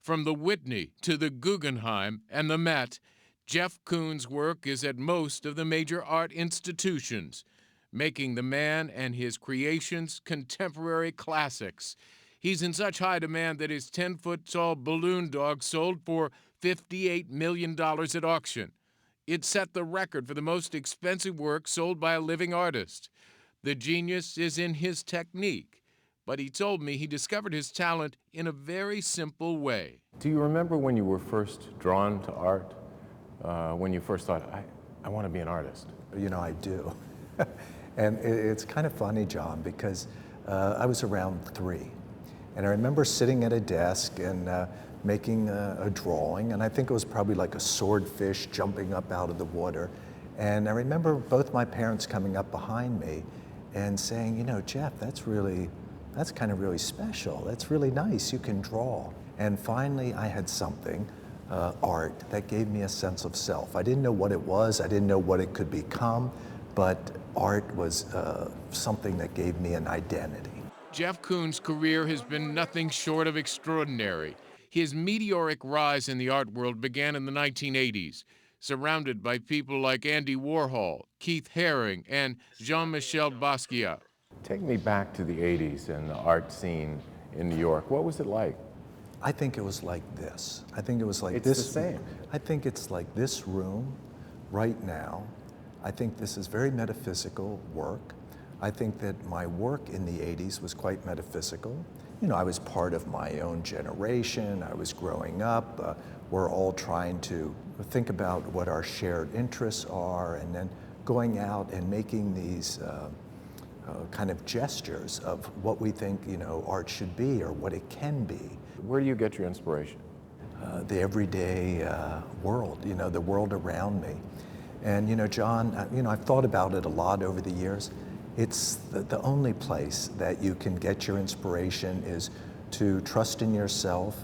From the Whitney to the Guggenheim and the Met, Jeff Koons' work is at most of the major art institutions, making the man and his creations contemporary classics. He's in such high demand that his 10-foot-tall balloon dog sold for $58 million at auction. It set the record for the most expensive work sold by a living artist. The genius is in his technique, but he told me he discovered his talent in a very simple way. Do you remember when you were first drawn to art? When you first thought, I want to be an artist? You know, I do. And it's kind of funny, John, because I was around 3. And I remember sitting at a desk and making a drawing, and I think it was probably like a swordfish jumping up out of the water. And I remember both my parents coming up behind me and saying, you know, Jeff, that's kind of really special. That's really nice. You can draw. And finally, I had something, art, that gave me a sense of self. I didn't know what it was. I didn't know what it could become, but art was something that gave me an identity. Jeff Koons' career has been nothing short of extraordinary. His meteoric rise in the art world began in the 1980s, surrounded by people like Andy Warhol, Keith Haring, and Jean-Michel Basquiat. Take me back to the 80s and the art scene in New York. What was it like? I think it was like this. I think it was like It's this. the same. I think it's like this room right now. I think this is very metaphysical work. I think that my work in the 80s was quite metaphysical. You know, I was part of my own generation. I was growing up. We're all trying to think about what our shared interests are, and then going out and making these kind of gestures of what we think, you know, art should be or what it can be. Where do you get your inspiration? The everyday world, you know, the world around me. And, you know, John, you know, I've thought about it a lot over the years. It's the only place that you can get your inspiration is to trust in yourself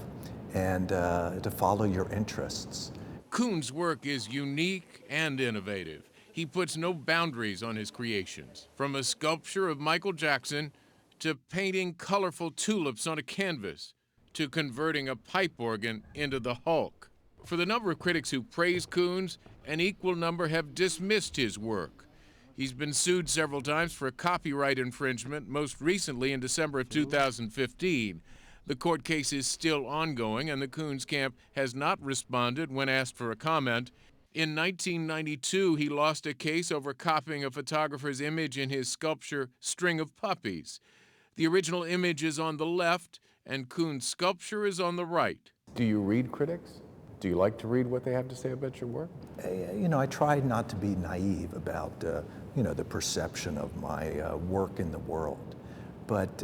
and to follow your interests. Koons' work is unique and innovative. He puts no boundaries on his creations, from a sculpture of Michael Jackson to painting colorful tulips on a canvas to converting a pipe organ into the Hulk. For the number of critics who praise Koons, an equal number have dismissed his work. He's been sued several times for copyright infringement, most recently in December of 2015. The court case is still ongoing, and the Koons camp has not responded when asked for a comment. In 1992, he lost a case over copying a photographer's image in his sculpture, String of Puppies. The original image is on the left, and Koons' sculpture is on the right. Do you read critics? Do you like to read what they have to say about your work? You know, I try not to be naive about, you know, the perception of my work in the world. But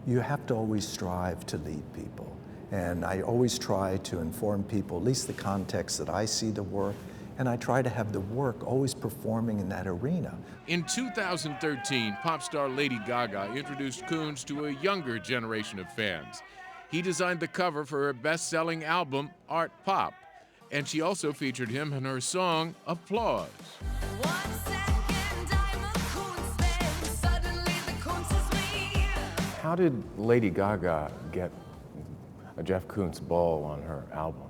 you have to always strive to lead people. And I always try to inform people, at least the context that I see the work, and I try to have the work always performing in that arena. In 2013, pop star Lady Gaga introduced Koons to a younger generation of fans. He designed the cover for her best-selling album, Art Pop, and she also featured him in her song, Applause. How did Lady Gaga get a Jeff Koons ball on her album?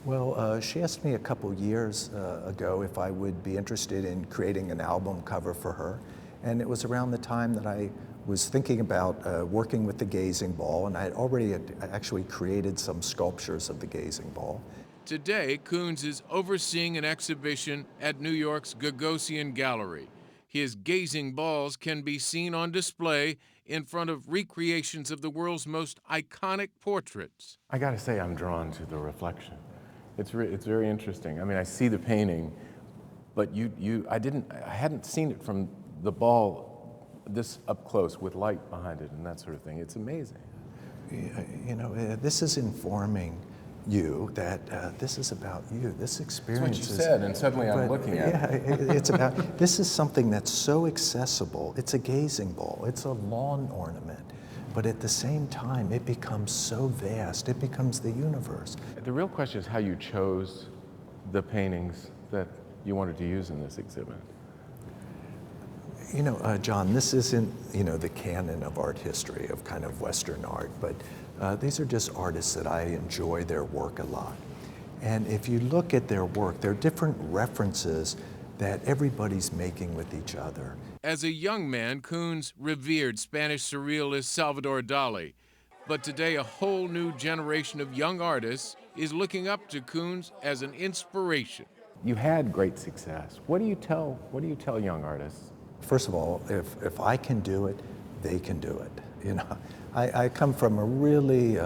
Well, she asked me a couple years ago if I would be interested in creating an album cover for her. And it was around the time that I was thinking about working with the gazing ball, and I had already actually created some sculptures of the gazing ball. Today, Koons is overseeing an exhibition at New York's Gagosian Gallery. His gazing balls can be seen on display in front of recreations of the world's most iconic portraits. I gotta say, I'm drawn to the reflection. It's very interesting. I mean, I see the painting, but I hadn't seen it from the ball this up close with light behind it and that sort of thing. It's amazing. You know, this is informing you that this is about you. This experience That's what you said, and suddenly I'm looking at it. Yeah, it's about, this is something that's so accessible. It's a gazing ball. It's a lawn ornament. But at the same time, it becomes so vast. It becomes the universe. The real question is how you chose the paintings that you wanted to use in this exhibit. You know, John, this isn't, you know, the canon of art history, of kind of Western art, but These are just artists that I enjoy their work a lot. And if you look at their work, there are different references that everybody's making with each other. As a young man, Koons revered Spanish surrealist Salvador Dali. But today, a whole new generation of young artists is looking up to Koons as an inspiration. You had great success. What do you tell young artists? First of all, if I can do it, they can do it. You know, I come from a really,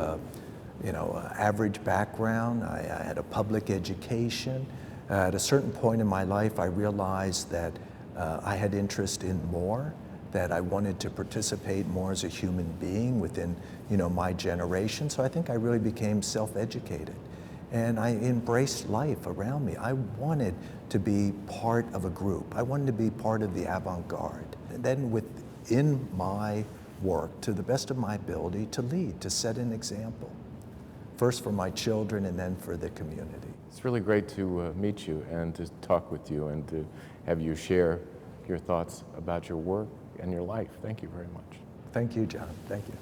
average background. I had a public education. At a certain point in my life, I realized that I had interest in more, that I wanted to participate more as a human being within, my generation. So I think I really became self-educated. And I embraced life around me. I wanted to be part of a group. I wanted to be part of the avant-garde. And then within my work, to the best of my ability, to lead, to set an example. First for my children and then for the community. It's really great to meet you and to talk with you and to have you share your thoughts about your work and your life. Thank you very much. Thank you, John. Thank you.